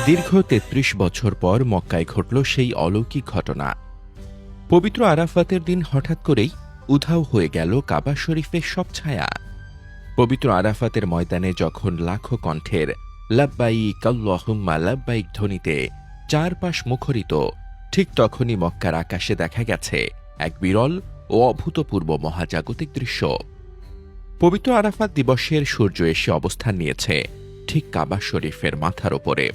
দীর্ঘ ৩৩ বছর পর মক্কায় ঘটল সেই অলৌকিক ঘটনা। পবিত্র আরাফাতের দিন হঠাৎ করেই উধাও হয়ে গেল কাবা শরীফের সব ছায়া। পবিত্র আরাফাতের ময়দানে যখন লাখো কণ্ঠের লাব্বাইক আল্লাহুম্মা লাব্বাইক ধ্বনিতে চারপাশ মুখরিত, ঠিক তখনই মক্কার আকাশে দেখা গেছে এক বিরল ও অভূতপূর্ব মহাজাগতিক দৃশ্য। পবিত্র আরাফাত দিবসের সূর্য এসে অবস্থান নিয়েছে ঠিক কাবা শরীফের মাথার ওপরে।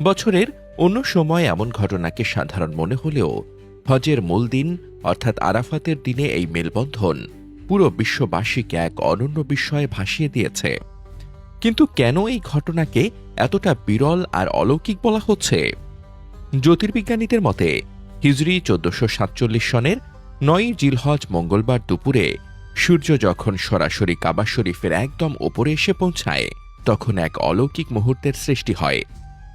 বছরের অন্য সময় এমন ঘটনাকে সাধারণ মনে হলেও হজের মূল দিন অর্থাৎ আরাফাতের দিনে এই মেলবন্ধন পুরো বিশ্ববাসীকে এক অনন্য বিস্ময়ে ভাসিয়ে দিয়েছে। কিন্তু কেন এই ঘটনাকে এতটা বিরল আর অলৌকিক বলা হচ্ছে? জ্যোতির্বিজ্ঞানীদের মতে হিজরি ১৪৪৭ সনের ৯ জিলহজ মঙ্গলবার দুপুরে সূর্য যখন সরাসরি কাবা শরীফের একদম ওপরে এসে পৌঁছায়, তখন এক অলৌকিক মুহূর্তের সৃষ্টি হয়।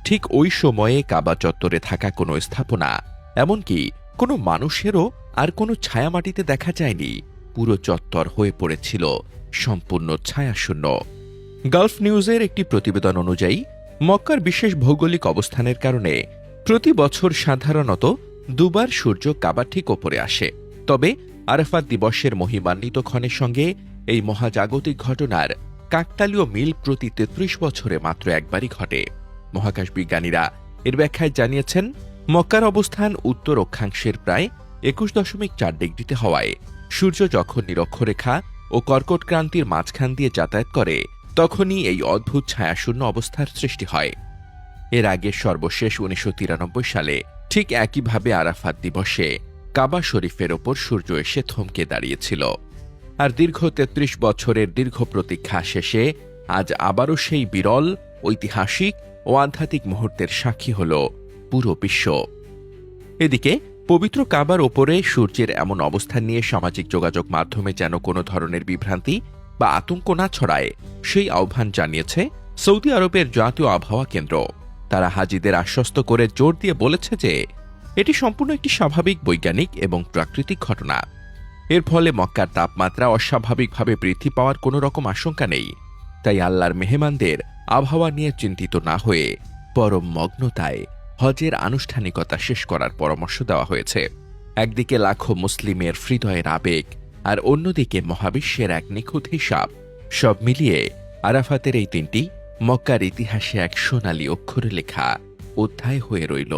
ঠিক ওই সময়ে কাবা চত্বরে থাকা কোনো স্থাপনা, এমনকি কোনো মানুষেরও আর কোনো ছায়ামাটিতে দেখা যায়নি। পুরো চত্বর হয়ে পড়েছিল সম্পূর্ণ ছায়াশূন্য। গালফ নিউজের একটি প্রতিবেদন অনুযায়ী মক্কার বিশেষ ভৌগোলিক অবস্থানের কারণে প্রতি বছর সাধারণত দুবার সূর্য কাবা ঠিক ওপরে আসে। তবে আরাফাত দিবসের মহিমান্বিত ক্ষণের সঙ্গে এই মহাজাগতিক ঘটনার কাকতালীয় মিল প্রতি ৩৩ বছরে মাত্র একবারই ঘটে। মহাকাশ বিজ্ঞানীরা এর ব্যাখ্যায় জানিয়েছেন, মক্কার অবস্থান উত্তর অক্ষাংশের প্রায় ২১.৪ ডিগ্রিতে হওয়ায় সূর্য যখন নিরক্ষরেখা ও কর্কট ক্রান্তির মাঝখান দিয়ে যাতায়াত করে, তখনই এই অদ্ভুত ছায়াশূন্য অবস্থার সৃষ্টি হয়। এর আগে সর্বশেষ ১৯৯৩ সালে ঠিক একইভাবে আরাফাত দিবসে কাবা শরীফের ওপর সূর্য এসে থমকে দাঁড়িয়েছিল। আর দীর্ঘ ৩৩ বছরের দীর্ঘ প্রতীক্ষা শেষে আজ আবারও সেই বিরল, ঐতিহাসিক ও আধ্যাত্মিক মুহূর্তের সাক্ষী হল পুরো বিশ্ব। এদিকে পবিত্র কাবার ওপরে সূর্যের এমন অবস্থান নিয়ে সামাজিক যোগাযোগ মাধ্যমে যেন কোনো ধরনের বিভ্রান্তি বা আতঙ্ক না ছড়ায়, সেই আহ্বান জানিয়েছে সৌদি আরবের জাতীয় আবহাওয়া কেন্দ্র। তারা হাজিদের আশ্বস্ত করে জোর দিয়ে বলেছে যে এটি সম্পূর্ণ একটি স্বাভাবিক বৈজ্ঞানিক এবং প্রাকৃতিক ঘটনা। এর ফলে মক্কার তাপমাত্রা অস্বাভাবিকভাবে বৃদ্ধি পাওয়ার কোনো রকম আশঙ্কা নেই। তাই আল্লাহর মেহমানদের আবহাওয়া নিয়ে চিন্তিত না হয়ে পরম মগ্নতায় হজের আনুষ্ঠানিকতা শেষ করার পরামর্শ দেওয়া হয়েছে। একদিকে লাখো মুসলিমের হৃদয়ের আবেগ, আর অন্যদিকে মহাবিশ্বের এক নিখুঁত হিসাব, সব মিলিয়ে আরাফাতের এই দিনটি মক্কার ইতিহাসে এক সোনালী অক্ষরে লেখা অধ্যায় হয়ে রইল।